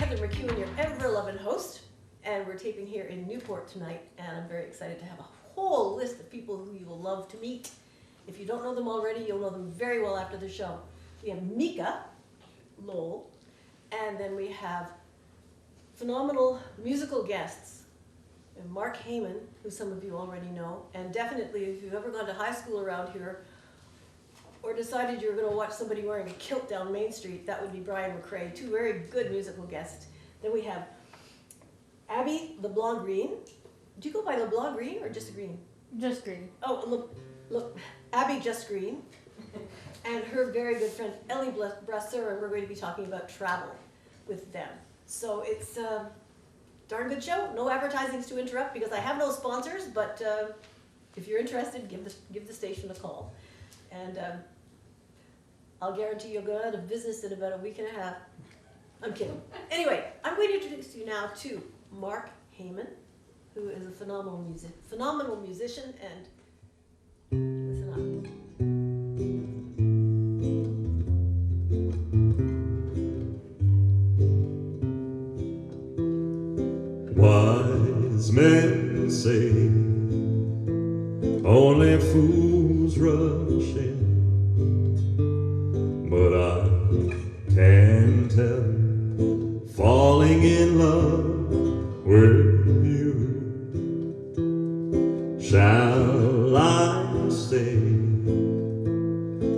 Heather Mckeown, your ever-loving host, and we're taping here in Newport tonight, and I'm very excited to have a whole list of people who you will love to meet. If you don't know them already, you'll know them very well after the show. We have Mika Lowell, and then we have phenomenal musical guests, and Mark Heyman, who some of you already know, and definitely if you've ever gone to high school around here, or decided you were going to watch somebody wearing a kilt down Main Street, that would be Brian McRae, two very good musical guests. Then we have Abby LeBlanc Green. Do you go by LeBlanc Green or just Green? Just Green. Oh, look, Abby Just Green, and her very good friend Ellie Brasseur, and we're going to be talking about travel with them. So it's a darn good show. No advertisings to interrupt because I have no sponsors, but if you're interested, give the station a call. And I'll guarantee you'll go out of business in about a week and a half. I'm kidding. Anyway, I'm going to introduce you now to Mark Heyman, who is a phenomenal musician, and listen up. Wise men say only fools rush in, but I can tell, falling in love with you. Shall I stay?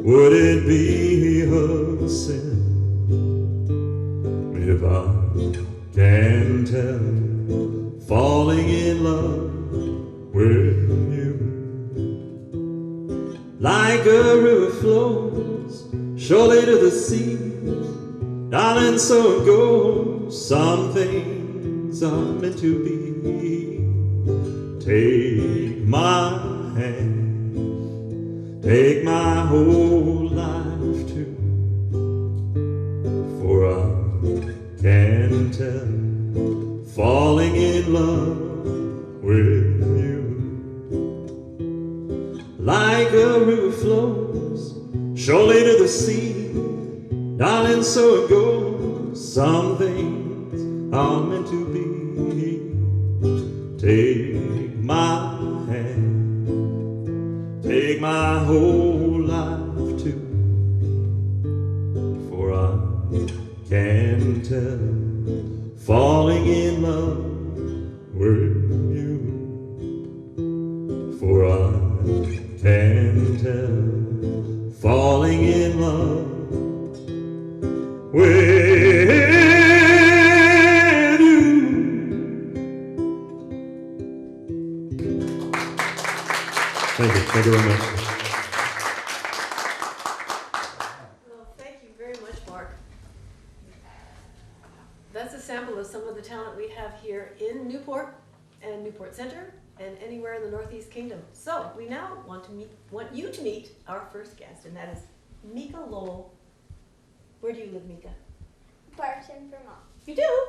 Would it be a sin if I can tell, falling in love with you? Like a river flows surely to the sea, darling, so it goes. Some things are meant to be. Take my hand, take my whole life too, for I can tell, falling in love with you. Like a river flows surely to the sea, darling, so it goes. Some things are meant to be. Take my hand, take my whole life too, for I can tell, falling in love with you. For I can tell, falling in love with you. Thank you very much. Well, thank you very much, Mark. That's a sample of some of the talent we have here in Newport and Newport Center and anywhere in the Northeast Kingdom. So we now want you to meet our first guest, and that is Mika Lowell. Where do you live, Mika? Barton, Vermont. You do?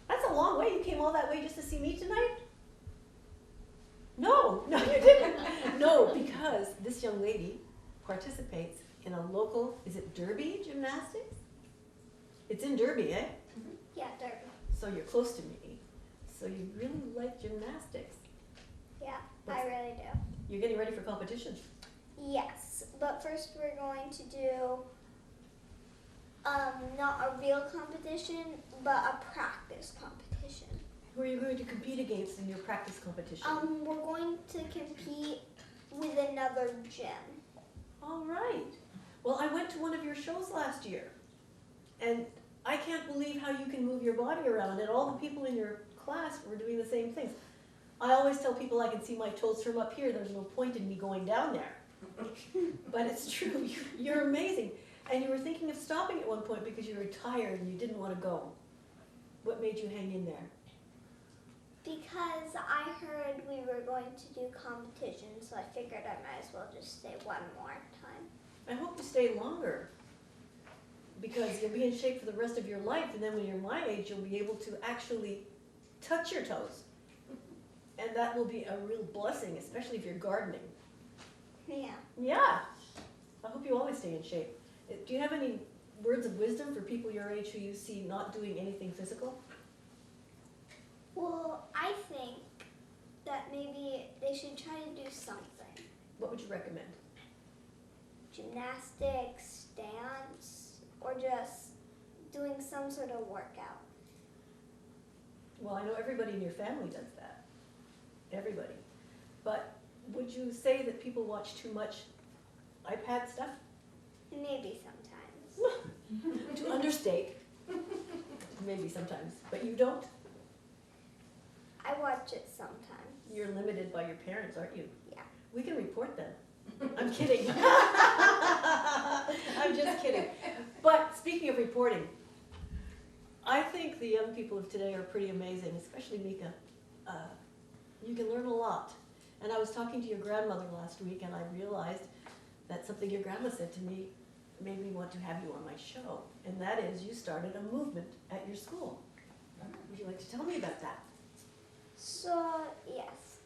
That's a long way. You came all that way just to see me tonight? No, you didn't. No, because this young lady participates in a local, is it Derby Gymnastics? It's in Derby, eh? Mm-hmm. Yeah, Derby. So you're close to me. So you really like gymnastics. Yeah, I really do. You're getting ready for competition. Yes, but first we're going to do not a real competition, but a practice competition. Who are you going to compete against in your practice competition? We're going to compete with another gym. All right. Well, I went to one of your shows last year, and I can't believe how you can move your body around, and all the people in your class were doing the same things. I always tell people I can see my toes from up here. There's no point in me going down there. But it's true. You're amazing. And you were thinking of stopping at one point because you were tired and you didn't want to go. What made you hang in there? Because I heard we were going to do competition, so I figured I might as well just stay one more time. I hope you stay longer, because you'll be in shape for the rest of your life, and then when you're my age, you'll be able to actually touch your toes. And that will be a real blessing, especially if you're gardening. Yeah. Yeah. I hope you always stay in shape. Do you have any words of wisdom for people your age who you see not doing anything physical? Well, I think that maybe they should try to do something. What would you recommend? Gymnastics, dance, or just doing some sort of workout. Well, I know everybody in your family does that. Everybody. But would you say that people watch too much iPad stuff? Maybe sometimes. To understate. Maybe sometimes. But you don't? I watch it sometimes. You're limited by your parents, aren't you? Yeah. We can report them. I'm kidding. I'm just kidding. But speaking of reporting, I think the young people of today are pretty amazing, especially Mika. You can learn a lot. And I was talking to your grandmother last week, and I realized that something your grandma said to me made me want to have you on my show. And that is, you started a movement at your school. Would you like to tell me about that? So, yes.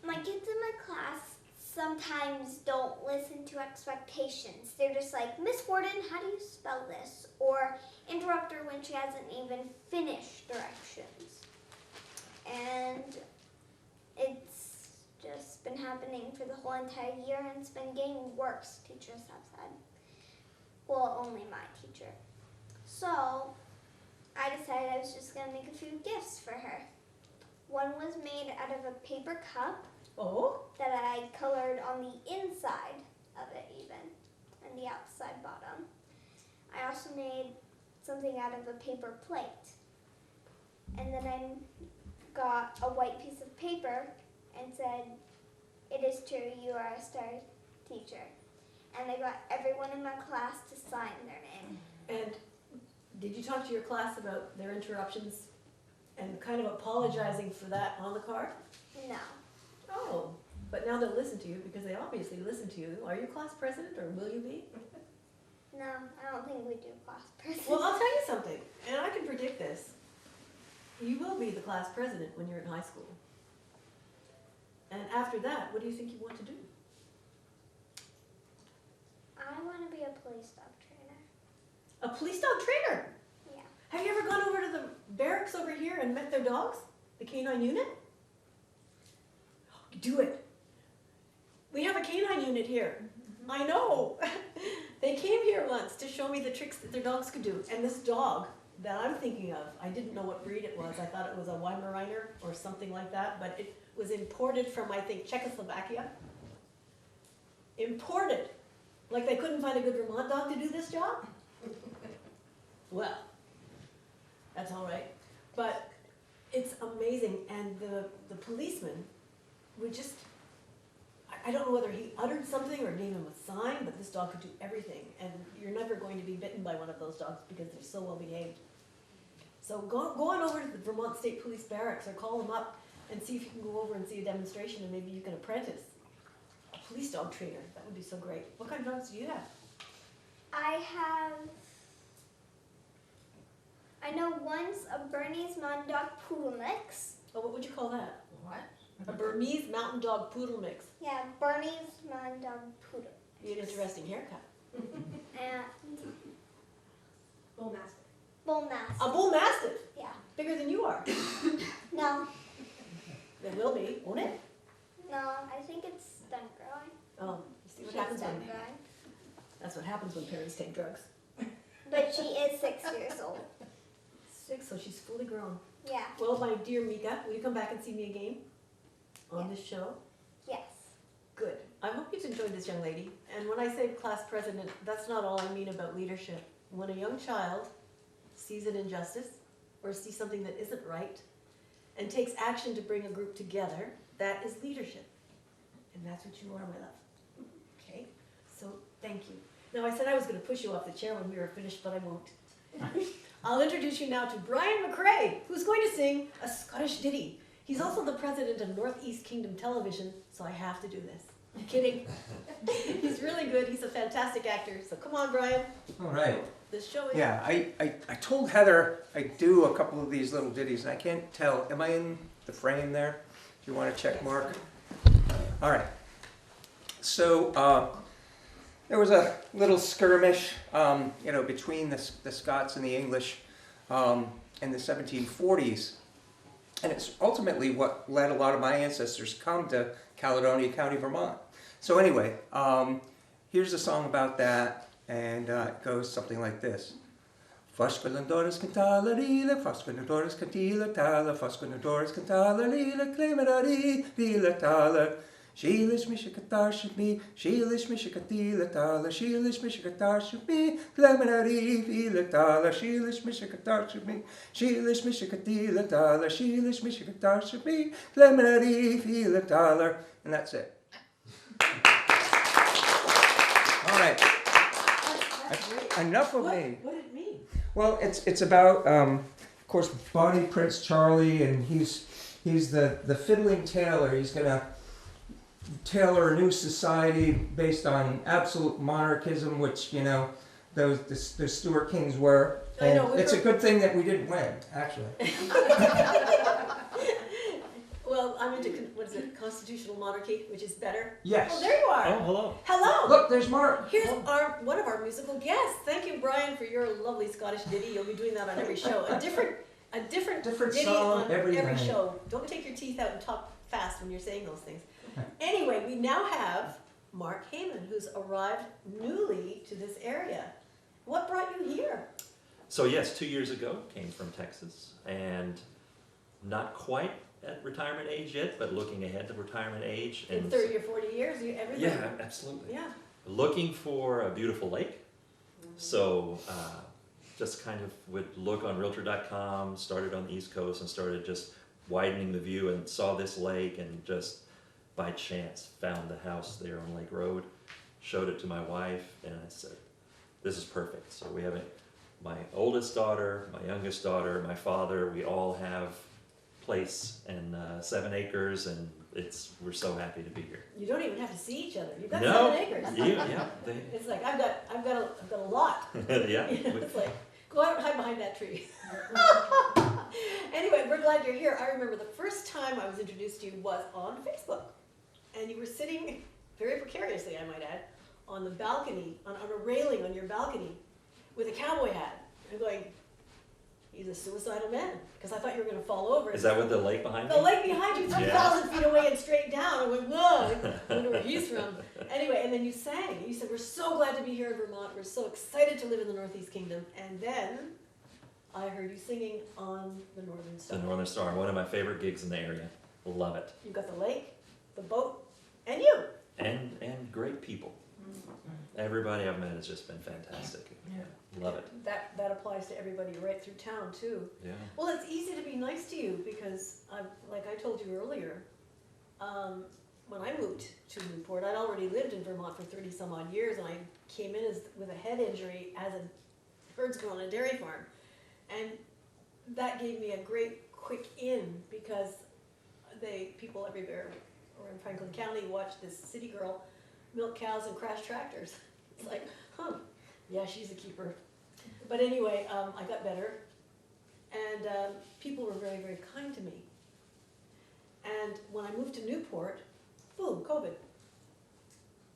My kids in my class sometimes don't listen to expectations. They're just like, Miss Warden, how do you spell this? Or interrupt her when she hasn't even finished directions. And it's just been happening for the whole entire year, and it's been getting worse, teachers have said. Well, only my teacher. So I decided I was just going to make a few gifts for her. One was made out of a paper cup. Oh? That I colored on the inside of it even, and the outside bottom. I also made something out of a paper plate. And then I got a white piece of paper and said, "It is true, you are a star teacher." And I got everyone in my class to sign their name. And did you talk to your class about their interruptions and kind of apologizing for that on the card? No. Oh, but now they'll listen to you because they obviously listen to you. Are you class president or will you be? No, I don't think we do class president. Well, I'll tell you something, and I can predict this. You will be the class president when you're in high school. And after that, what do you think you want to do? I want to be a police dog trainer. A police dog trainer? Yeah. Have you ever gone over to the barracks over here and met their dogs? The canine unit? Do it. We have a canine unit here. I know. They came here once to show me the tricks that their dogs could do. And this dog that I'm thinking of, I didn't know what breed it was. I thought it was a Weimaraner or something like that, but it was imported from, I think, Czechoslovakia. Imported. Like they couldn't find a good Vermont dog to do this job? Well, that's all right. But it's amazing. And the policeman would just, I don't know whether he uttered something or gave him a sign, but this dog could do everything. And you're never going to be bitten by one of those dogs because they're so well behaved. So go on over to the Vermont State Police Barracks or call them up and see if you can go over and see a demonstration and maybe you can apprentice a police dog trainer. That would be so great. What kind of dogs do you have? I know one's a Bernese Mountain Dog Poodle mix. Oh, what would you call that? What? A Burmese Mountain Dog Poodle mix. Yeah, Bernese Mountain Dog Poodle. Be an interesting haircut. And Bull Mastiff. Bull Mastiff. A Bull Mastiff, Yeah. bigger than you are. No, It will be, won't it? no, I think it's done growing. Oh, you see what She's happens done when, growing. that's what happens when parents take drugs. But she is 6 years old. 6, so she's fully grown. Yeah. Well, my dear Mika, will you come back and see me again on Yeah. this show? Yes. Good. I hope you've enjoyed this young lady. And when I say class president, that's not all I mean about leadership. When a young child sees an injustice or sees something that isn't right and takes action to bring a group together, that is leadership. And that's what you are, my love. Okay? So, thank you. Now, I said I was going to push you off the chair when we were finished, but I won't. I'll introduce you now to Brian McCrae, who's going to sing a Scottish ditty. He's also the president of Northeast Kingdom Television, so I have to do this. I'm kidding. He's really good. He's a fantastic actor. So come on, Brian. All right. This show is... Yeah, I told Heather I'd do a couple of these little ditties, and I can't tell. Am I in the frame there? Do you want to check mark? All right. So there was a little skirmish, between the Scots and the English in the 1740s. And it's ultimately what led a lot of my ancestors come to Caledonia County, Vermont. So anyway, here's a song about that, and it goes something like this. Foscolandoris cantala lila, Foscolandoris cantila tala, Foscolandoris cantala lila, Clemerari lila tala. Sheelish mishikatar shmi, Sheelish mishikatila tala, Sheelish mishikatar shmi, Clemerari lila tala, Sheelish mishikatar shmi, Sheelish mishikatila tala, Sheelish mishikatar shmi, Clemerari lila tala. And that's it. All right. That's great. Enough of me. What did it mean? Well, it's about, of course, Bonnie Prince Charlie, and he's the fiddling tailor. He's gonna tailor a new society based on absolute monarchism, which the Stuart Kings were. And it's a good thing that we didn't win, actually. Well, I'm into, what is it, constitutional monarchy, which is better. Yes. Oh, there you are. Oh, hello. Hello. Look, there's Mark. Here's one of our musical guests. Thank you, Brian, for your lovely Scottish ditty. You'll be doing that on every show. A different ditty song on every every night. show. Don't take your teeth out and talk fast when you're saying those things. Anyway, we now have Mark Heyman, who's arrived newly to this area. What brought you here? So yes, 2 years ago, came from Texas, and not quite at retirement age yet, but looking ahead to retirement age. In 30 or 40 years, everything. Yeah, absolutely. Yeah. Looking for a beautiful lake. So just kind of would look on Realtor.com, started on the East Coast and started just widening the view and saw this lake and just by chance found the house there on Lake Road, showed it to my wife, and I said, this is perfect. So we have my oldest daughter, my youngest daughter, my father, we all have place and 7 acres, and we're so happy to be here. You don't even have to see each other. You've got No. 7 acres. Yeah. It's like I've got a lot. Yeah. It's like go out and hide behind that tree. Anyway, we're glad you're here. I remember the first time I was introduced to you was on Facebook, and you were sitting very precariously, I might add, on the balcony, on a railing on your balcony, with a cowboy hat. I'm going, he's a suicidal man, because I thought you were going to fall over. Is that with the lake behind me? The lake behind you, 3,000 feet away and straight down. I went, whoa, I wonder where he's from. Anyway, and then you sang. You said, we're so glad to be here in Vermont. We're so excited to live in the Northeast Kingdom. And then I heard you singing on the Northern Star. The Northern Star, one of my favorite gigs in the area. Love it. You've got the lake, the boat, and you. And great people. Everybody I've met has just been fantastic. Yeah. Love it. That applies to everybody right through town, too. Yeah. Well, it's easy to be nice to you because, like I told you earlier, when I moved to Newport, I'd already lived in Vermont for 30 some odd years, and I came in with a head injury as a herdsman on a dairy farm. And that gave me a great quick in because people everywhere or in Franklin County watch this city girl milk cows and crash tractors. It's like, yeah, she's a keeper. But anyway, I got better, and people were very, very kind to me. And when I moved to Newport, boom, COVID.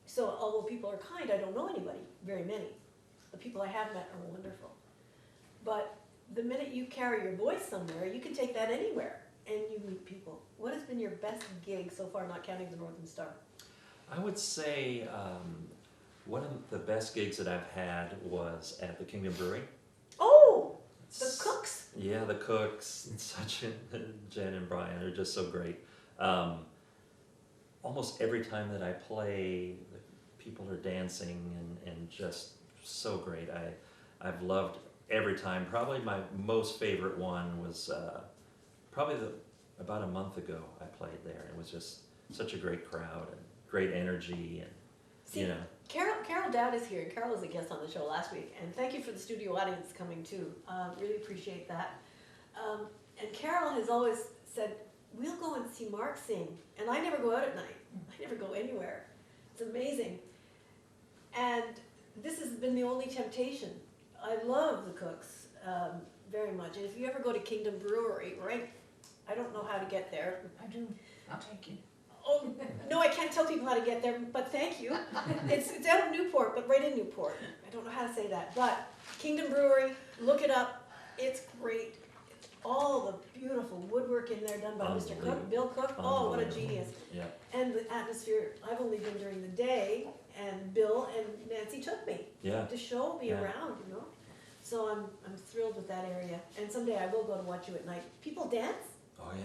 So although people are kind, I don't know anybody, very many. The people I have met are wonderful. But the minute you carry your voice somewhere, you can take that anywhere, and you meet people. What has been your best gig so far, not counting the Northern Star? I would say one of the best gigs that I've had was at the Kingdom Brewery. Oh, the cooks. Yeah, the cooks, and Sachin and Jen and Brian are just so great. Almost every time that I play, people are dancing and just so great. I've loved every time. Probably my most favorite one was probably about a month ago I played there. It was just such a great crowd and great energy, and See, Carol Dowd is here, and Carol was a guest on the show last week, and thank you for the studio audience coming too. Really appreciate that. And Carol has always said, we'll go and see Mark sing, and I never go out at night. I never go anywhere. It's amazing. And this has been the only temptation. I love the cooks very much, and if you ever go to Kingdom Brewery, right? I don't know how to get there. I do. I'll take you. Oh, no, I can't tell people how to get there, but thank you. It's out of Newport, but right in Newport. I don't know how to say that, but Kingdom Brewery, look it up. It's great. It's all the beautiful woodwork in there done by Mr. Cook, Unbelievable. Bill Cook. Oh, what a Unbelievable. genius. Yeah. And the atmosphere, I've only been during the day, and Bill and Nancy took me Yeah. to show me Yeah. around, you know. So I'm thrilled with that area. And someday I will go to watch you at night. People dance? Oh yeah.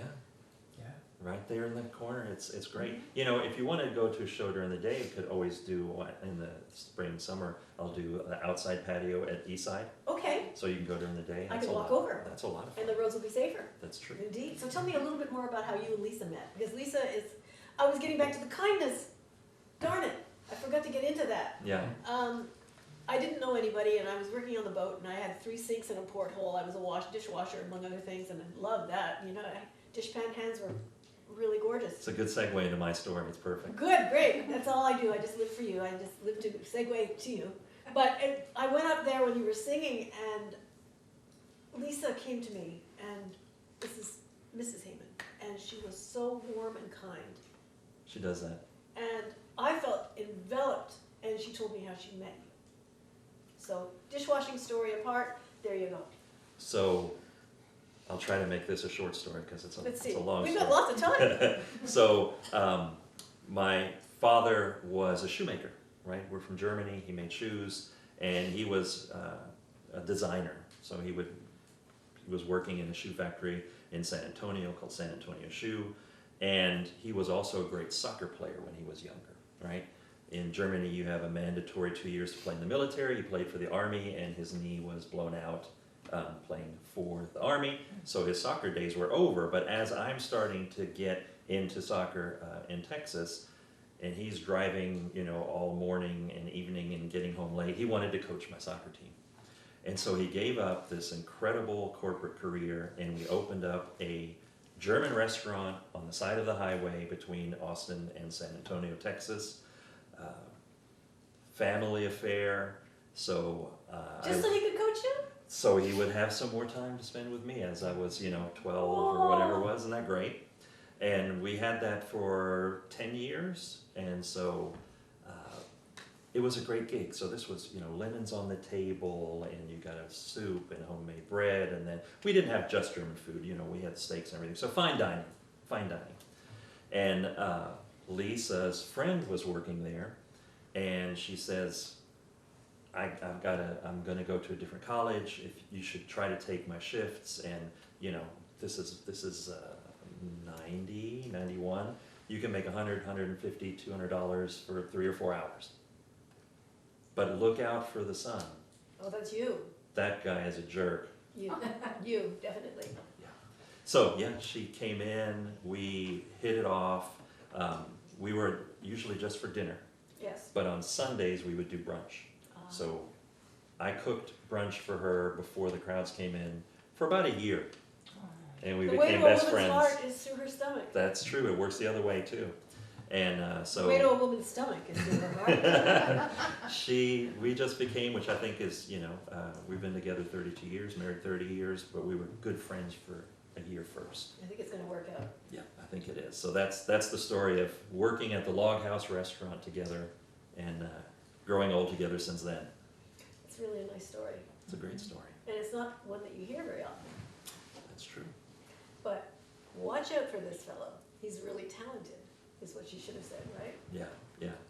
Yeah. Right there in the corner, it's great. You know, if you want to go to a show during the day, you could always do in the spring, summer. I'll do the outside patio at Eastside, Okay, so you can go during the day. I That's can a walk lot- over. That's a lot of fun. and the roads will be safer. That's true. Indeed. So tell me a little bit more about how you and Lisa met. Because Lisa is, I was getting back to the kindness. Darn it, I forgot to get into that. Yeah. I didn't know anybody, and I was working on the boat, and I had 3 sinks and a porthole. I was a dishwasher, among other things, and I loved that. You know, dishpan hands were really gorgeous. It's a good segue into my story. It's perfect. Good, great. That's all I do. I just live for you. I just live to segue to you. But I went up there when you were singing, and Lisa came to me, and this is Mrs. Heyman, and she was so warm and kind. She does that. And I felt enveloped, and she told me how she met you. So, dishwashing story apart, there you go. So, I'll try to make this a short story because it's Let's a see. long We've story. got lots of time. So, my father was a shoemaker, right? We're from Germany. He made shoes, and he was a designer. So he was working in a shoe factory in San Antonio called San Antonio Shoe, and he was also a great soccer player when he was younger, right? In Germany, you have a mandatory 2 years to play in the military. He played for the army, and his knee was blown out playing for the army. So his soccer days were over. But as I'm starting to get into soccer in Texas, and he's driving, you know, all morning and evening and getting home late, he wanted to coach my soccer team. And so he gave up this incredible corporate career, and we opened up a German restaurant on the side of the highway between Austin and San Antonio, Texas. Family affair. So Just so he could coach you? so he would have some more time to spend with me as I was, you know, 12 or whatever it was. Isn't that great? And we had that for 10 years. And so it was a great gig. So this was, you know, linens on the table, and you got a soup and homemade bread. And then we didn't have just German food, you know, we had steaks and everything. So fine dining. And Lisa's friend was working there, and she says, I'm gonna go to a different college. If you should try to take my shifts, and you know, this is 90, 91. You can make $100, $150, $200 for 3 or 4 hours. But look out for the son. Oh, that's you. That guy is a jerk. You, definitely. So yeah, she came in. We hit it off. We were usually just for dinner, Yes. but on Sundays we would do brunch. So I cooked brunch for her before the crowds came in for about a year, and we The way became to a best woman's friends. heart is through her stomach. That's true. It works the other way too. And The way to so a woman's stomach is through her heart. we just became, which I think is, you know, we've been together 32 years, married 30 years, but we were good friends for a year first. I think it's gonna work out. Yeah, I think it is. So that's the story of working at the Log House restaurant together and growing old together since then. It's really a nice story. It's a great story. And it's not one that you hear very often. That's true. But watch out for this fellow. He's really talented, is what she should have said, right? Yeah.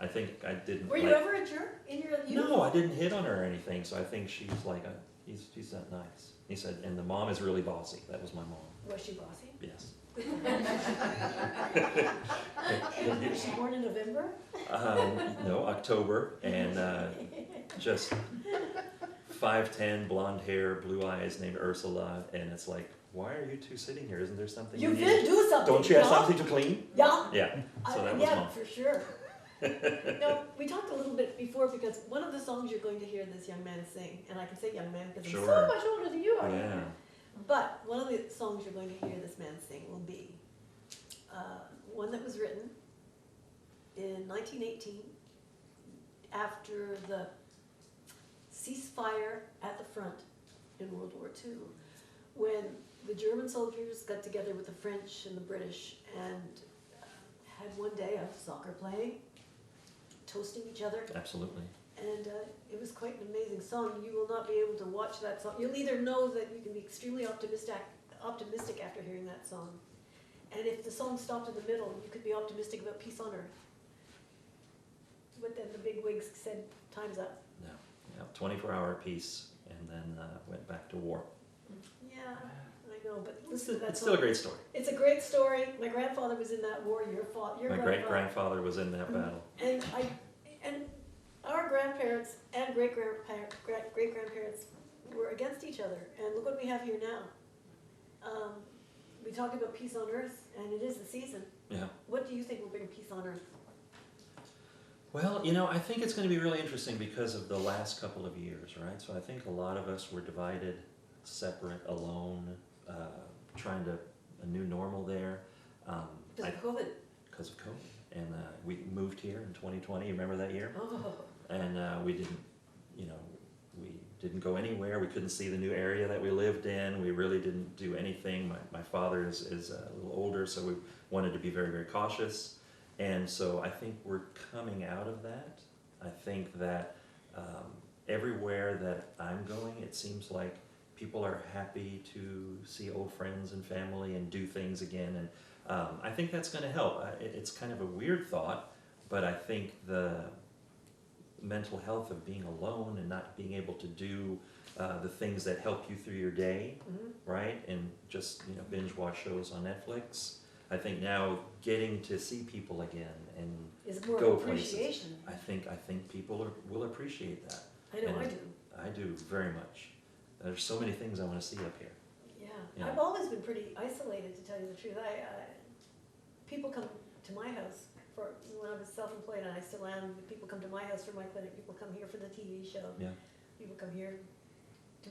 I think I didn't. Were you like- ever a jerk in your youth? No, I didn't hit on her or anything. So I think she's like, he's that nice. He said, and the mom is really bossy. That was my mom. Was she bossy? Yes. Was she born in November? No, October, and just 5'10", blonde hair, blue eyes, named Ursula, and it's like, why are you two sitting here? Isn't there something You need? did do something. Don't you have no? something to clean? Yeah. Yeah. So that was yeah, mom. for sure. No, we talked a little bit before because one of the songs you're going to hear this young man sing, and I can say young man because I'm so Sure. much older than you are. Yeah. But one of the songs you're going to hear this man sing will be one that was written in 1918 after the ceasefire at the front in World War II, when the German soldiers got together with the French and the British and had one day of soccer playing, toasting each other, Absolutely. and it was quite an amazing song. You will not be able to watch that song. You'll either know that you can be extremely optimistic after hearing that song, and if the song stopped in the middle, you could be optimistic about peace on earth. But then the big wigs said, "Time's up." No. Yeah. 24-hour peace, and then went back to war. Yeah, I know, but listen to that It's song. still a great story. It's a great story. My grandfather was in that war. Your My great grandfather was in that battle. And our grandparents and great grandparents were against each other. And look what we have here now. We talk about peace on earth, and it is the season. Yeah. What do you think will bring peace on earth? Well, I think it's going to be really interesting because of the last couple of years, right? So I think a lot of us were divided, separate, alone, trying to a new normal there. Because of COVID. Because of COVID. And we moved here in 2020, you remember that year? Oh. And we didn't go anywhere. We couldn't see the new area that we lived in. We really didn't do anything. My father is a little older, so we wanted to be very, very cautious. And so I think we're coming out of that. I think that everywhere that I'm going, it seems like people are happy to see old friends and family and do things again. And I think that's going to help. It's kind of a weird thought, but I think the mental health of being alone and not being able to do the things that help you through your day, right? And just binge watch shows on Netflix. I think now getting to see people again and Is more go of appreciation. places, I think people will appreciate that. I know, and I do. I do very much. There's so many things I want to see up here. Yeah. I've always been pretty isolated, to tell you the truth. People come to my house when I was self-employed, and I still am. People come to my house for my clinic. People come here for the TV show. Yeah. People come here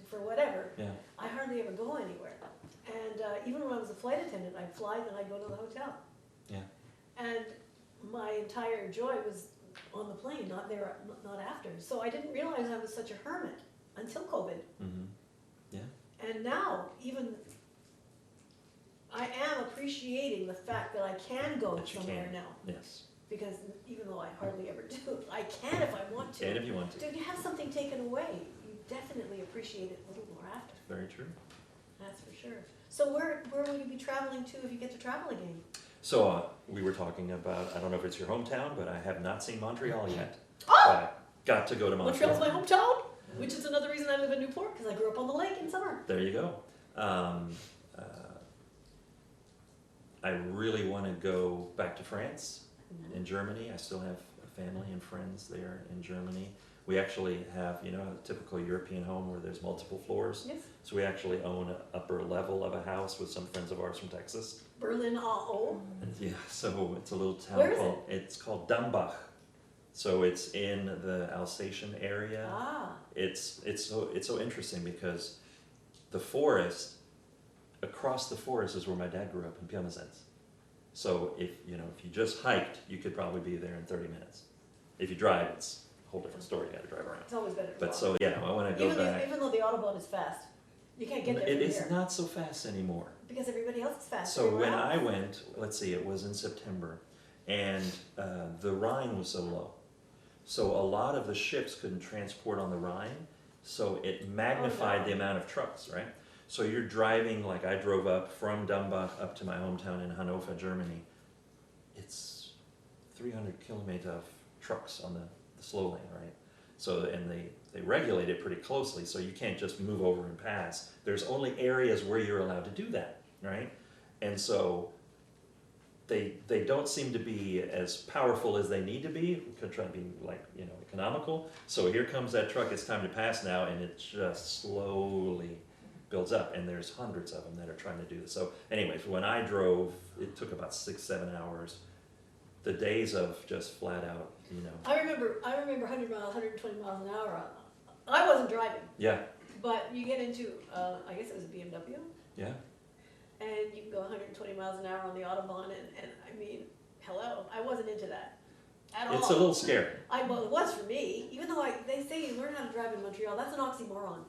for whatever. Yeah. I hardly ever go anywhere. And even when I was a flight attendant, I'd fly, then I'd go to the hotel. Yeah. And my entire joy was on the plane, not after. So I didn't realize I was such a hermit until COVID. Mm-hmm. Yeah. And now, even I am appreciating the fact that I can go That you somewhere can. now. Yes. Because even though I hardly ever do, I can if I want to. And if you want to. So if you have something taken away, you definitely appreciate it a little more after. Very true. That's for sure. So where will you be traveling to if you get to travel again? So we were talking about, I don't know if it's your hometown, but I have not seen Montreal yet. Oh! But I got to go to Montreal. Montreal's my hometown, which is another reason I live in Newport, because I grew up on the lake in summer. There you go. I really want to go back to France, in Germany. I still have family and friends there in Germany. We actually have, a typical European home where there's multiple floors. Yes. So we actually own an upper level of a house with some friends of ours from Texas. Berlin, oh. And yeah, so it's a little town Where is called, it's called Dambach. So it's in the Alsatian area. Ah. It's so interesting because the forest, across the forest is where my dad grew up in Pirmasens. So if you just hiked, you could probably be there in 30 minutes. If you drive, it's a whole different story. You got to drive around. It's always better to But walk. so yeah, I want to go back. Even though the Autobahn is fast, you can't get there It from is here. not so fast anymore. Because everybody else is fast. So when Everywhere I else. went, let's see, it was in September, and the Rhine was so low. So a lot of the ships couldn't transport on the Rhine, so it magnified no. the amount of trucks, right? So you're driving, like I drove up from Dambach up to my hometown in Hannover, Germany. It's 300 kilometers of trucks on the slow lane, right? So, and they regulate it pretty closely, so you can't just move over and pass. There's only areas where you're allowed to do that, right? And so they don't seem to be as powerful as they need to be. We could try to be economical. So here comes that truck, it's time to pass now, and it just slowly builds up, and there's hundreds of them that are trying to do this. So anyways, when I drove, it took about 6-7 hours. The days of just flat out, I remember 100 miles, 120 miles an hour. I wasn't driving, yeah, but you get into, I guess it was a BMW, yeah, and you can go 120 miles an hour on the Autobahn, and I mean, hello, I wasn't into that at all. it's a little scary. Well, it was for me, even though they say you learn how to drive in Montreal. That's an oxymoron.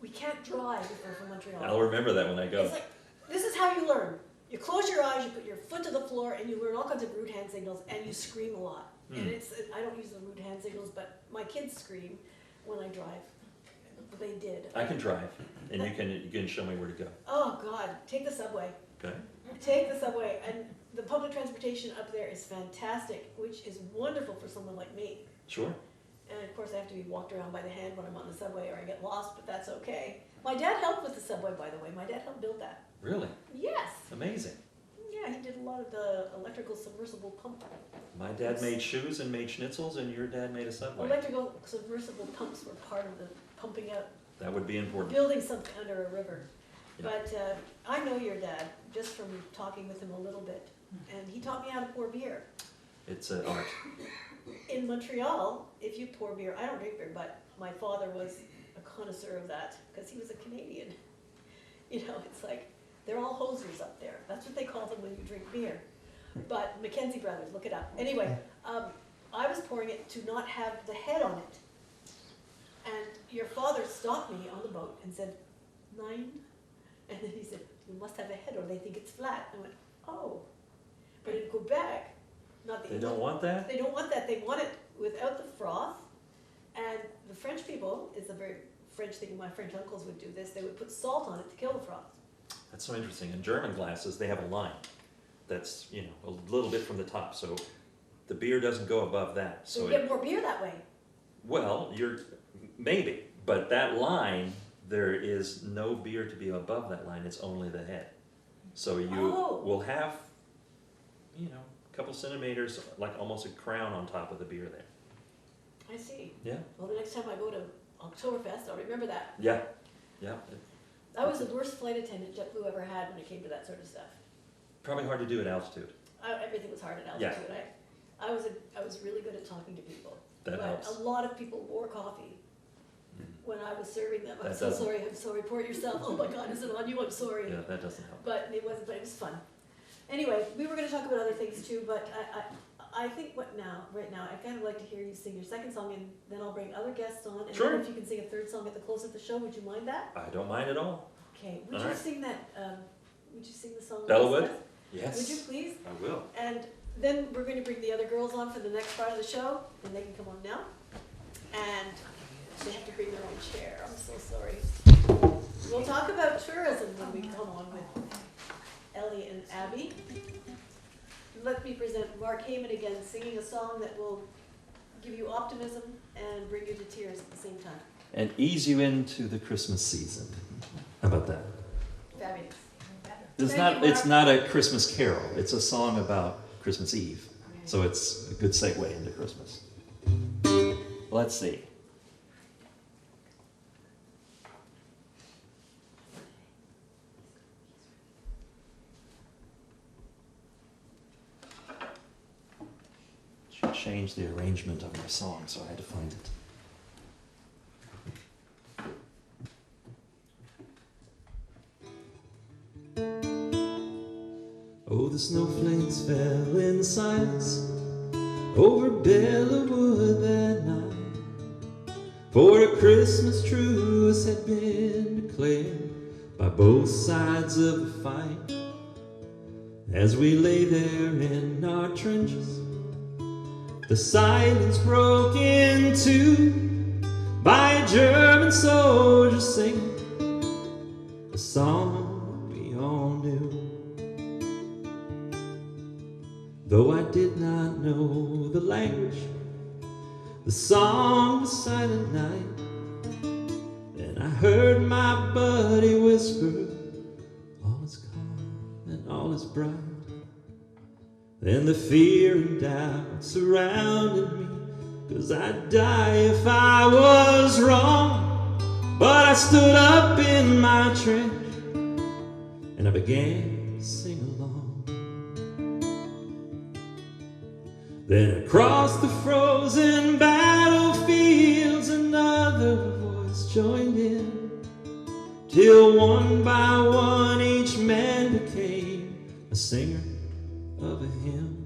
We can't drive if we're from Montreal. I'll remember that when I go. It's like, this is how you learn. you close your eyes, you put your foot to the floor, and you learn all kinds of rude hand signals, and you scream a lot. And I don't use the rude hand signals, but my kids scream when I drive. They did. I can drive, and you can show me where to go. Oh God, take the subway. Okay. Take the subway, and the public transportation up there is fantastic, which is wonderful for someone like me. Sure. And of course, I have to be walked around by the hand when I'm on the subway, or I get lost, but that's okay. My dad helped with the subway, by the way. My dad helped build that. Really? Yes. Amazing. Yeah, he did a lot of the electrical submersible pump. My dad made shoes and made schnitzels, and your dad made a subway. Electrical submersible pumps were part of the pumping out, That would be important. building something under a river. Yeah. But I know your dad just from talking with him a little bit, and he taught me how to pour beer. It's an art. In Montreal, if you pour beer, I don't drink beer, but my father was a connoisseur of that because he was a Canadian. You know, it's like they're all hosers up there. That's what they call them when you drink beer. But Mackenzie Brothers, look it up. Anyway, I was pouring it to not have the head on it. And your father stopped me on the boat and said, 9? And then he said, you must have a head or they think it's flat. I went, oh. But in Quebec, not the They don't want that? They don't want that. They want it without the froth. And the French people, it's a very French thing, my French uncles would do this, they would put salt on it to kill the froth. That's so interesting. In German glasses, they have a line that's, you know, a little bit from the top, so the beer doesn't go above that. So So you get more beer that way. well, maybe, but that line, there is no beer to be above that line. It's only the head. So you Oh. will have, you know, a couple centimeters, like almost a crown on top of the beer there. I see. Yeah. Well, the next time I go to Oktoberfest, I'll remember that. Yeah. Yeah. I was the worst flight attendant JetBlue ever had when it came to that sort of stuff. Probably hard to do at altitude. Everything was hard at Yeah. altitude. I was really good at talking to people. That But helps. a lot of people wore coffee when I was serving them. I'm That so doesn't- sorry. I'm sorry. Report yourself. Oh my God, is it on you? I'm sorry. Yeah, that doesn't help. But it wasn't. But it was fun. Anyway, we were going to talk about other things too. But I think right now, I'd kind of like to hear you sing your second song, and then I'll bring other guests on. And Sure. then if you can sing a third song at the close of the show, would you mind that? I don't mind at all. Okay. Would All you right. sing that? Would you sing the song? Bellawood? Would you Yes, please? I will. And then we're going to bring the other girls on for the next part of the show, and they can come on now. And they have to bring their own chair. I'm so sorry. We'll talk about tourism when we come on with Ellie and Abby. Let me present Mark Heyman again, singing a song that will give you optimism and bring you to tears at the same time. And ease you into the Christmas season. How about that? Fabulous. It's not a Christmas carol. It's a song about Christmas Eve. So it's a good segue into Christmas. Let's see. Should change the arrangement of my song, so I had to find it. Oh, the snowflakes fell in silence over Bellawood that night, for a Christmas truce had been declared by both sides of the fight. As we lay there in our trenches, the silence broke in two by a German soldier singing a song we all knew. Though I did not know the language, the song was Silent Night, and I heard my buddy whisper, all is calm and all is bright. Then the fear and doubt surrounded me, 'cause I'd die if I was wrong. But I stood up in my trench and I began to sing along. Then across the frozen battlefields another voice joined in, till one by one each man became a singer of a hymn.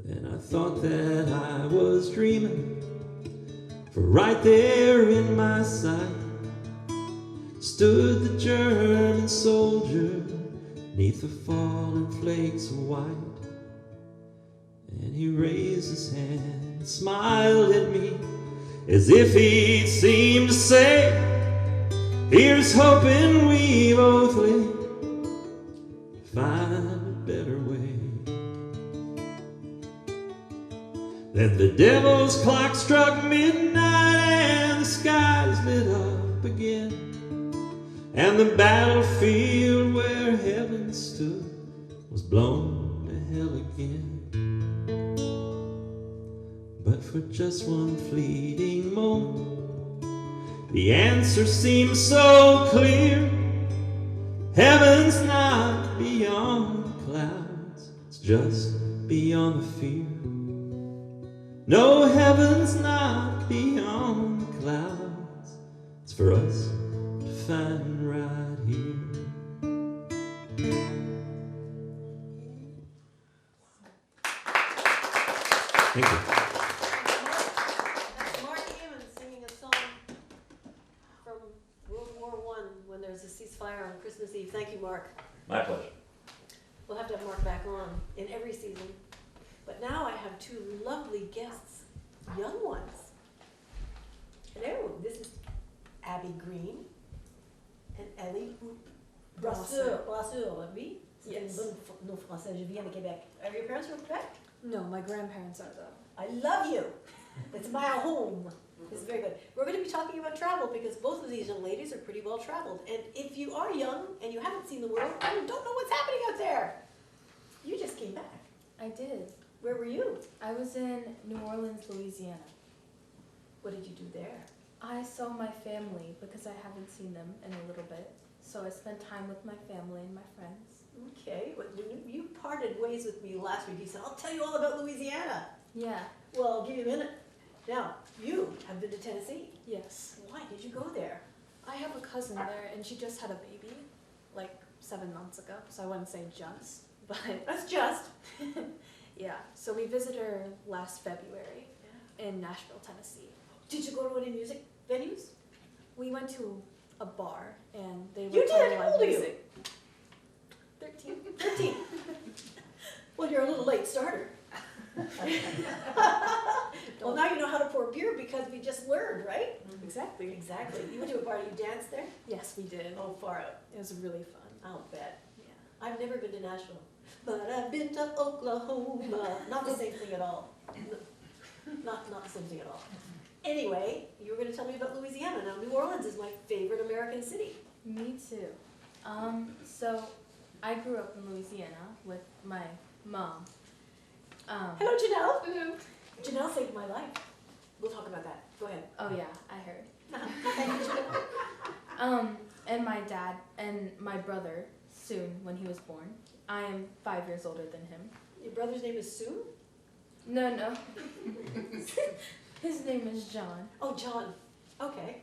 Then I thought that I was dreaming, for right there in my sight stood the German soldier 'neath the falling flakes of white, and he raised his hand and smiled at me as if he'd seemed to say, here's hoping we both live to find a better way. Then the devil's clock struck midnight and the skies lit up again, and the battlefield where heaven stood was blown to hell again. But for just one fleeting moment, the answer seemed so clear. Heaven's not beyond the clouds, it's just beyond the fear. No, heaven's not beyond the clouds, it's for us to find right here. Thank you. That's Mark Hammond singing a song from World War I when there's a ceasefire on Christmas Eve. Thank you, Mark. My pleasure. We'll have to have Mark back on in every season. But now I have two lovely guests, young ones. Hello, this is Abby Green and Ellie Brasseur. Brasseur, oui? C'est Yes. un bon nom français. Je viens de Québec. Are your parents from Quebec? No, my grandparents are though. I love you. It's my home. It's very good. We're going to be talking about travel because both of these young ladies are pretty well traveled. And if you are young and you haven't seen the world and you don't know what's happening out there, you just came back. I did. Where were you? I was in New Orleans, Louisiana. What did you do there? I saw my family because I haven't seen them in a little bit. So I spent time with my family and my friends. Okay, but you parted ways with me last week. You said, I'll tell you all about Louisiana. Yeah. Well, I'll give you a minute. Now, you have been to Tennessee. Yes. Why did you go there? I have a cousin there and she just had a baby like 7 months ago. So I wouldn't say just, but That's just. yeah. So we visited her last February in Nashville, Tennessee. Did you go to any music venues? We went to a bar and they were You did? playing How live old are you? music. 13. 13. Well, you're a little late starter. Well, now you know how to pour beer because we just learned, right? Exactly. Exactly. You went to a bar, you danced there? Yes, we did. Oh, far out. It was really fun. I'll bet. Yeah. I've never been to Nashville, but I've been to Oklahoma. Not the same thing at all. Not the same thing at all. Anyway, you were going to tell me about Louisiana. Now, New Orleans is my favorite American city. Me too. So I grew up in Louisiana with my mom. Hello, Janelle. Hello. Janelle saved my life. We'll talk about that. Go ahead. Oh yeah, I heard. Thank you, Janelle. And my dad and my brother soon when he was born. I am 5 years older than him. Your brother's name is Sue? No. His name is John. Oh, John. Okay.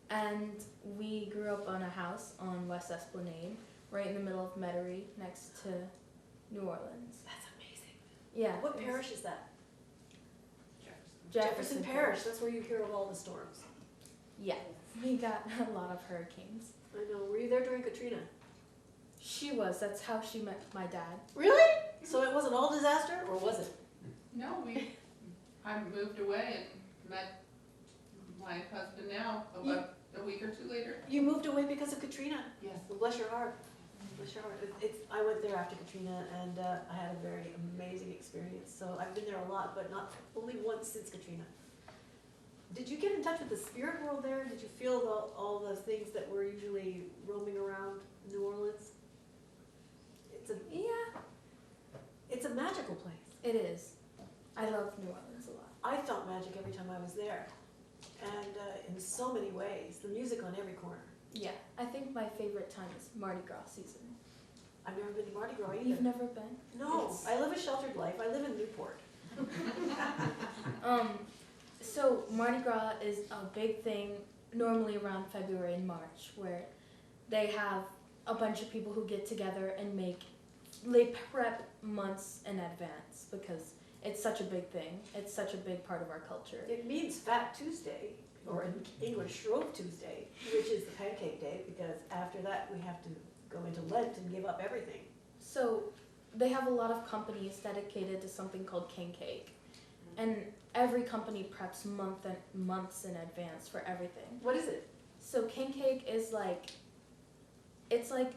And we grew up on a house on West Esplanade, right in the middle of Metairie, next to New Orleans. That's amazing. Yeah. What it was parish is that? Jefferson Parish. That's where you hear of all the storms. Yeah. We got a lot of hurricanes. I know. Were you there during Katrina? She was. That's how she met my dad. Really? So it wasn't all disaster, or was it? No, I moved away and met my husband now about a week or two later. You moved away because of Katrina? Yes. Well, bless your heart. Bless your heart. I went there after Katrina, and I had a very amazing experience. So I've been there a lot, but not only once since Katrina. Did you get in touch with the spirit world there? Did you feel all the things that were usually roaming around New Orleans? It's a magical place. It is. I love New Orleans a lot. I felt magic every time I was there, and in so many ways. The music on every corner. Yeah. I think my favorite time is Mardi Gras season. I've never been to Mardi Gras either. You've never been? No, It's- I live a sheltered life. I live in Newport. So Mardi Gras is a big thing normally around February and March where they have a bunch of people who get together and they prep months in advance because it's such a big thing. It's such a big part of our culture. It means Fat Tuesday or in English, Shrove Tuesday, which is the Pancake Day, because after that we have to go into Lent and give up everything. So they have a lot of companies dedicated to something called king cake, and every company preps months in advance for everything. What is it? So king cake is like, it's like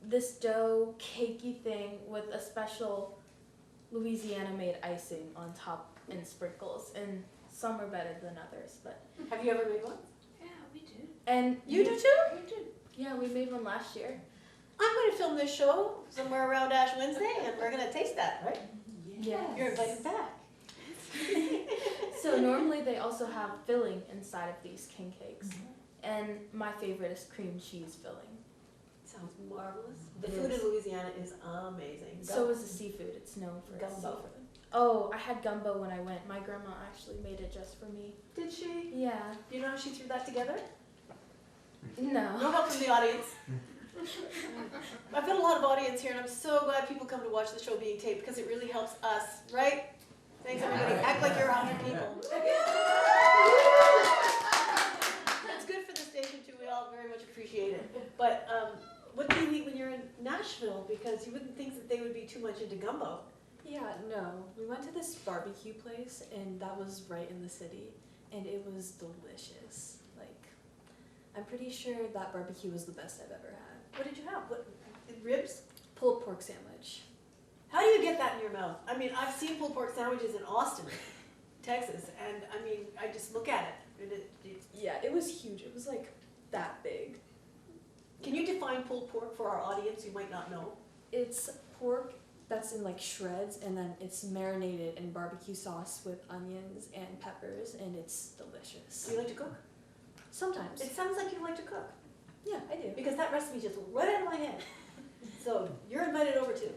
this dough cakey thing with a special Louisiana made icing on top and sprinkles, and some are better than others, but. Have you ever made one? Yeah, we did. And You do too? We did. Yeah, we made one last year. I'm going to film this show somewhere around Ash Wednesday, and we're going to taste that, right? Yeah. You're invited back. So normally they also have filling inside of these king cakes, and my favorite is cream cheese filling. Sounds marvelous. The It food is. in Louisiana is amazing. So is the seafood. It's known for its Gumbo. seafood. Oh, I had gumbo when I went. My grandma actually made it just for me. Did she? Yeah. Do you know how she threw that together? No No. help from the audience. I've got a lot of audience here, and I'm so glad people come to watch the show being taped, because it really helps us, right? Thanks, everybody. Act like you're 100 people. It's good for the station, too. We all very much appreciate it. But what do you eat when you're in Nashville? Because you wouldn't think that they would be too much into gumbo. Yeah, no. We went to this barbecue place, and that was right in the city, and it was delicious. Like, I'm pretty sure that barbecue was the best I've ever had. What did you have? What, ribs? Pulled pork sandwich. How do you get that in your mouth? I mean, I've seen pulled pork sandwiches in Austin, Texas, and I mean, I just look at it. And Yeah, it was huge. It was like that big. can you define pulled pork for our audience who might not know? It's pork that's in like shreds, and then it's marinated in barbecue sauce with onions and peppers, and it's delicious. Do you like to cook? Sometimes. It sounds like you like to cook, Yeah, I do. because that recipe just went right out of my head. So you're invited over too.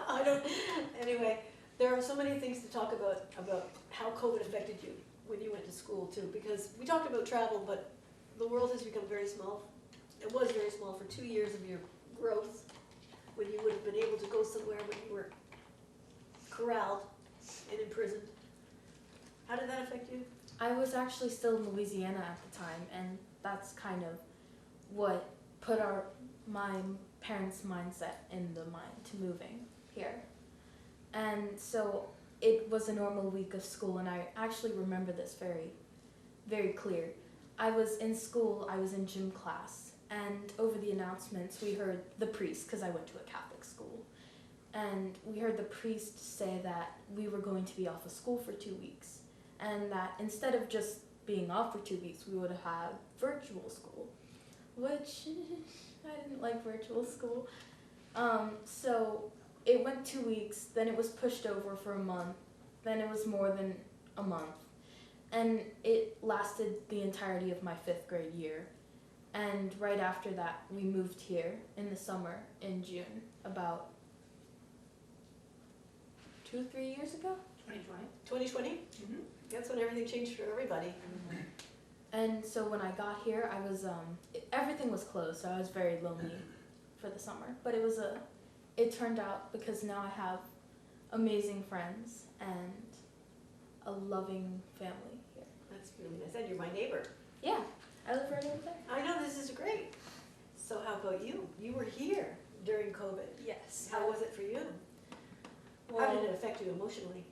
I don't. Anyway, there are so many things to talk about how COVID affected you when you went to school too, because we talked about travel, but the world has become very small. It was very small for 2 years of your growth, when you would have been able to go somewhere when you were corralled and imprisoned. How did that affect you? I was actually still in Louisiana at the time, and that's kind of what put my parents' mindset in the mind to moving here. And so it was a normal week of school, and I actually remember this very, very clear. I was in school, I was in gym class, and over the announcements we heard the priest, because I went to a Catholic school, and we heard the priest say that we were going to be off of school for 2 weeks, and that instead of just being off for 2 weeks, we would have virtual school, which I didn't like virtual school. So it went 2 weeks, then it was pushed over for a month, then it was more than a month, and it lasted the entirety of my 5th grade year. And right after that, we moved here in the summer in June, about 2-3 years ago. 2020? Mm-hmm. That's when everything changed for everybody. And so when I got here, I was everything was closed, so I was very lonely for the summer. But it turned out, because now I have amazing friends and a loving family here. That's really nice. And you're my neighbor. Yeah, I live right over there. I know, this is great. So how about you? You were here during COVID. Yes. How was it for you? Well, How did it affect you emotionally?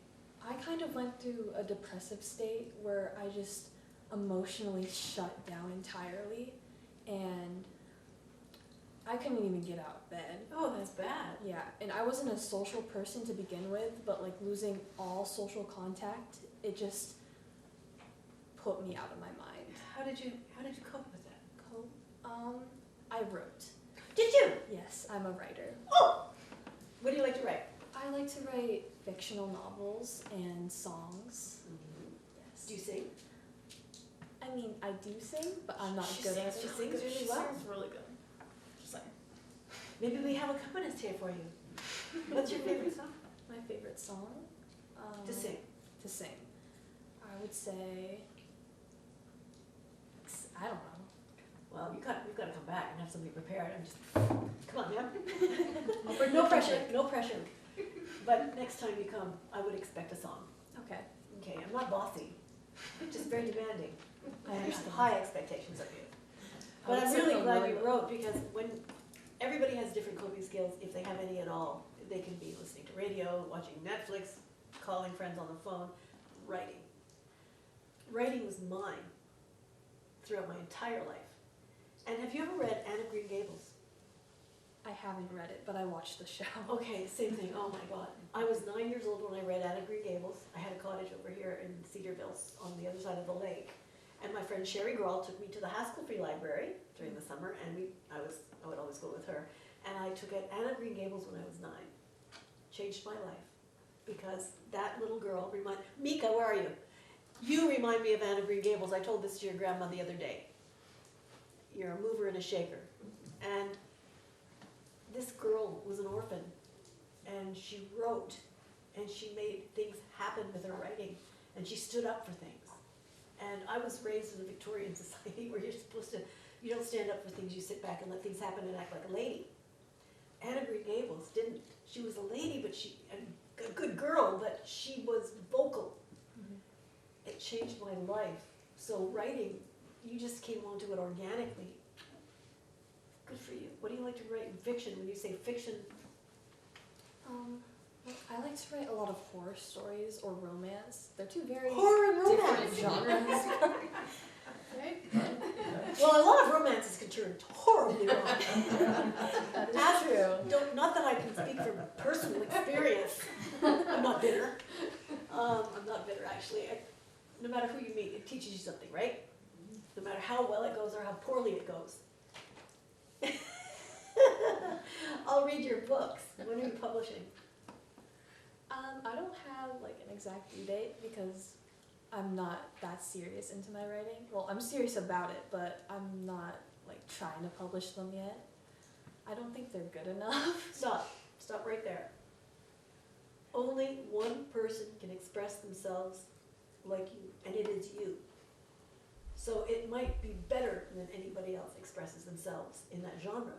I kind of went through a depressive state where I just emotionally shut down entirely, and I couldn't even get out of bed. Oh, that's bad. Yeah, and I wasn't a social person to begin with, but like losing all social contact, it just put me out of my mind. How did you cope with that? I wrote. Did you? Yes, I'm a writer. Oh! What do you like to write? I like to write fictional novels and songs. Do you Yes. sing? I mean, I do sing, but I'm not She good sings- at she it. sings really well. It's really good. Just saying. Maybe we have a accompanist here for you. What's your favorite song? My favorite song? To sing. To sing. I would say, I don't know. Well, you've got to come back and have something prepared. I'm just, come on, man. No pressure, no pressure. But next time you come, I would expect a song. Okay. Okay, I'm not bossy, just very demanding. I have understand. high expectations of you. I But would I'm set really the glad low you though. wrote, because when everybody has different coping skills, if they have any at all, they can be listening to radio, watching Netflix, calling friends on the phone, writing. Writing was mine throughout my entire life. And have you ever read Anne of Green Gables? I haven't read it, but I watched the show. Okay, same thing. Oh my God. I was 9 years old when I read Anne of Green Gables. I had a cottage over here in Cedarville on the other side of the lake. And my friend Sherry Grawl took me to the Haskell Free Library during the summer, and I would always go with her. And I took Anne of Green Gables when I was 9. Changed my life. Because that little girl Mika, where are you? You remind me of Anne of Green Gables. I told this to your grandma the other day. You're a mover and a shaker. And this girl was an orphan, and she wrote, and she made things happen with her writing, and she stood up for things. And I was raised in a Victorian society where you don't stand up for things, you sit back and let things happen and act like a lady. Anne of Green Gables didn't. She was a lady, but a good girl, but she was vocal. It changed my life. So writing, you just came onto it organically. Good for you. What do you like to write in fiction? When you say fiction, I like to write a lot of horror stories or romance. They're two very horror and different romance. genres. Well, a lot of romances can turn horribly wrong. That is true. Not that I can speak from personal experience. I'm not bitter. I'm not bitter, actually. No matter who you meet, it teaches you something, right? No matter how well it goes or how poorly it goes. I'll read your books. When are you publishing? I don't have like an exact due date because I'm not that serious into my writing. Well, I'm serious about it, but I'm not like trying to publish them yet. I don't think they're good enough. Stop. Stop right there. Only one person can express themselves like you, and it is you. So it might be better than anybody else expresses themselves in that genre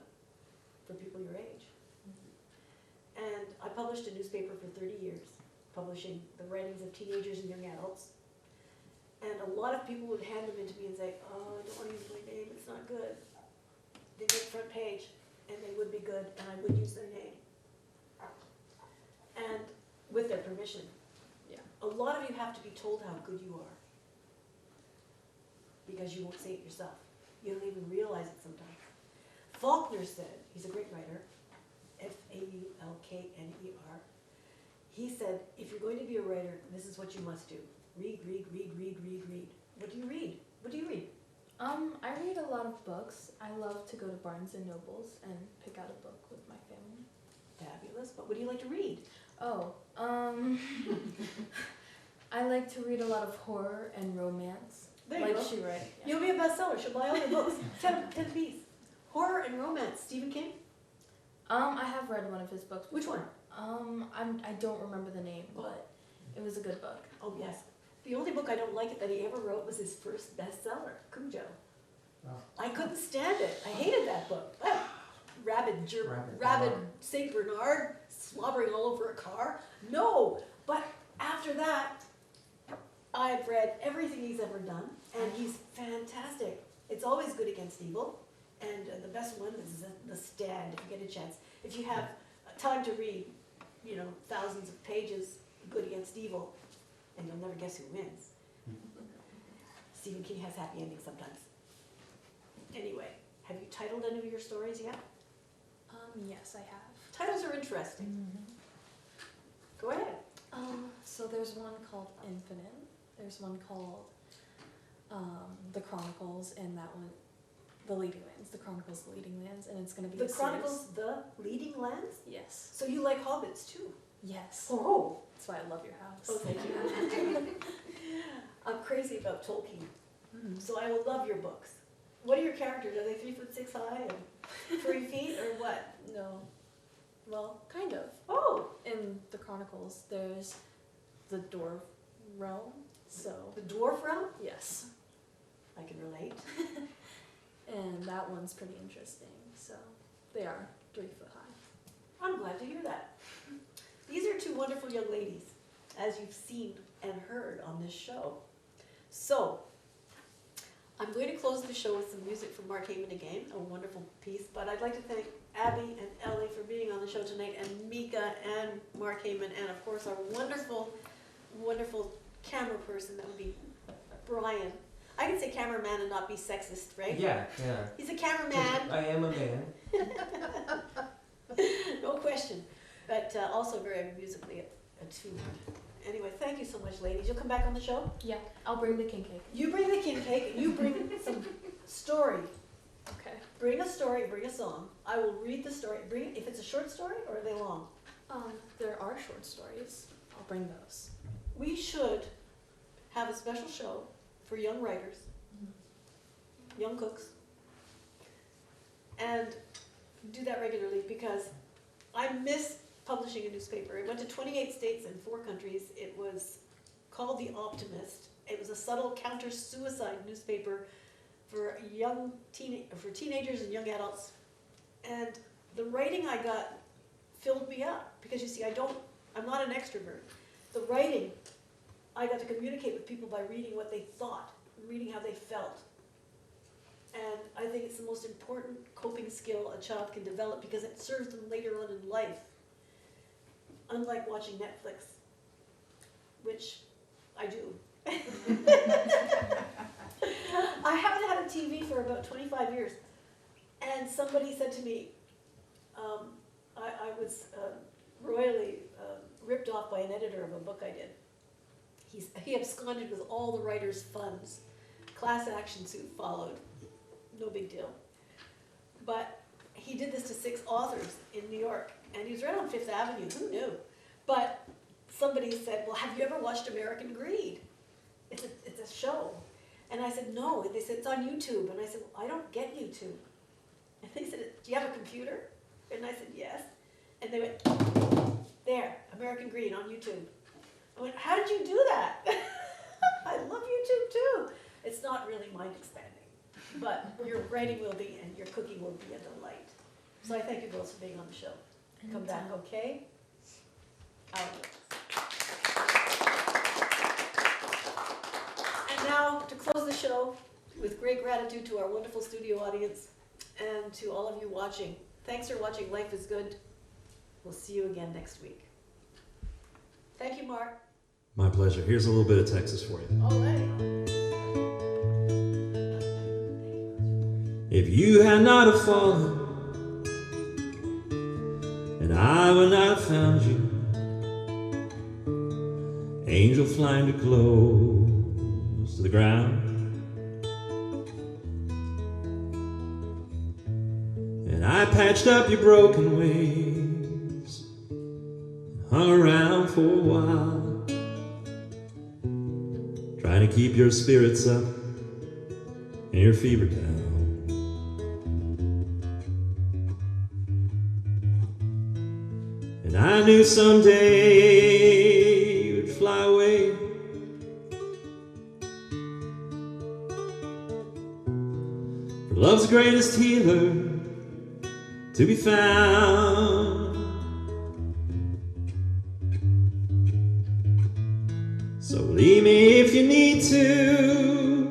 for people your age. And I published a newspaper for 30 years, publishing the writings of teenagers and young adults. And a lot of people would hand them in to me and say, oh, I don't want to use my name, it's not good. They make front page, and they would be good, and I would use their name. And with their permission. Yeah. A lot of you have to be told how good you are. Because you won't say it yourself. You don't even realize it sometimes. Faulkner said, he's a great writer, Faulkner. He said, if you're going to be a writer, this is what you must do. Read, read, read, read, read, read. What do you read? What do you read? I read a lot of books. I love to go to Barnes and Nobles and pick out a book with my family. Fabulous. But what do you like to read? Oh, I like to read a lot of horror and romance. There you like go. she read. Yeah. You'll be a bestseller. She'll buy all your books. 10 apiece. Horror and romance. Stephen King? I have read one of his books. Which one? I don't remember the name, but it was a good book. Oh, yes. The only book I don't like that he ever wrote was his first bestseller, Cujo. Oh. I couldn't stand it. I hated that book. Rabid Bernard. Saint Bernard slobbering all over a car. No, but after that, I've read everything he's ever done, and he's fantastic. It's always good against evil, and the best one is The Stand, if you get a chance. If you have time to read, thousands of pages, Good Against Evil, and you'll never guess who wins. Stephen King has happy endings sometimes. Anyway, have you titled any of your stories yet? Yes, I have. Titles are interesting. Go ahead. So there's one called Infinite. There's one called The Chronicles, and that one, The Leading Lands. The Chronicles, The Leading Lands, and it's going to be The Chronicles, The Leading Lands? Yes. So you like hobbits too? Yes. Oh, That's why I love your house. oh, thank you. I'm crazy about Tolkien, so I will love your books. What are your characters? Are they 3'6" high and 3 feet, or what? No. Well, kind of. Oh, In the Chronicles, there's the dwarf realm, so the dwarf realm? yes. I can relate. And that one's pretty interesting, so they are 3 foot high. I'm glad to hear that. These are two wonderful young ladies, as you've seen and heard on this show. So, I'm going to close the show with some music from Mark Heyman again, a wonderful piece, but I'd like to thank Abby and Ellie for being on the show tonight, and Mika and Mark Heyman, and of course our wonderful, wonderful camera person, that would be Brian. I can say cameraman and not be sexist, right? Yeah. He's a cameraman, I am a man. no question, but also very musically attuned. Anyway, thank you so much, ladies. You'll come back on the show? Yeah, I'll bring the king cake. You bring the king cake, and you bring some story. Okay. Bring a story, bring a song. I will read the story. Bring, if it's a short story, or are they long? There are short stories. I'll bring those. We should have a special show for young writers, young cooks, and do that regularly, because I miss publishing a newspaper. It went to 28 states and 4 countries. It was called The Optimist. It was a subtle counter-suicide newspaper for for teenagers and young adults. And the writing I got filled me up, because you see, I'm not an extrovert. The writing, I got to communicate with people by reading what they thought, reading how they felt. And I think it's the most important coping skill a child can develop, because it serves them later on in life. Unlike watching Netflix, which I do. I haven't had a TV for about 25 years. And somebody said to me, I was royally ripped off by an editor of a book I did. He absconded with all the writers' funds. Class action suit followed. No big deal. But he did this to 6 authors in New York. And he was right on 5th Avenue, who knew? But somebody said, well, have you ever watched American Greed? It's a show. And I said, no. And they said, it's on YouTube. And I said, well, I don't get YouTube. And they said, do you have a computer? And I said, yes. And they went, there, American Greed on YouTube. I went, how did you do that? I love YouTube too. It's not really mind expanding, but your writing will be, and your cooking will be a delight. So I thank you both for being on the show. Come back, okay? Out. And now, to close the show, with great gratitude to our wonderful studio audience and to all of you watching. Thanks for watching Life is Good. We'll see you again next week. Thank you, Mark. My pleasure. Here's a little bit of Texas for you. All right. If you had not have fallen, and I would not have found you, angel flying too close to the ground, and I patched up your broken wings, hung around for a while, trying to keep your spirits up and your fever down. And I knew someday you'd fly away, for love's greatest healer to be found. So leave me if you need to,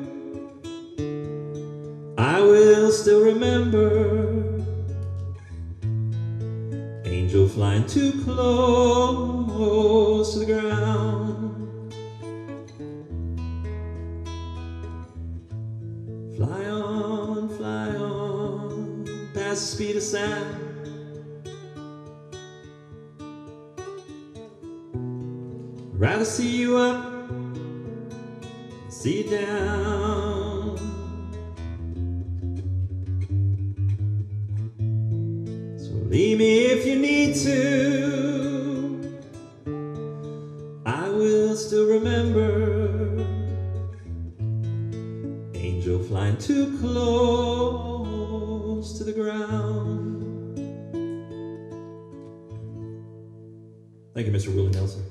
I will still remember. Angel flying too close to the ground. Fly on, past the speed of sound. I'd rather see you up, see you down. So leave me if you need to, I will still remember. Angel flying too close to the ground. Thank you, Mr. Willie Nelson.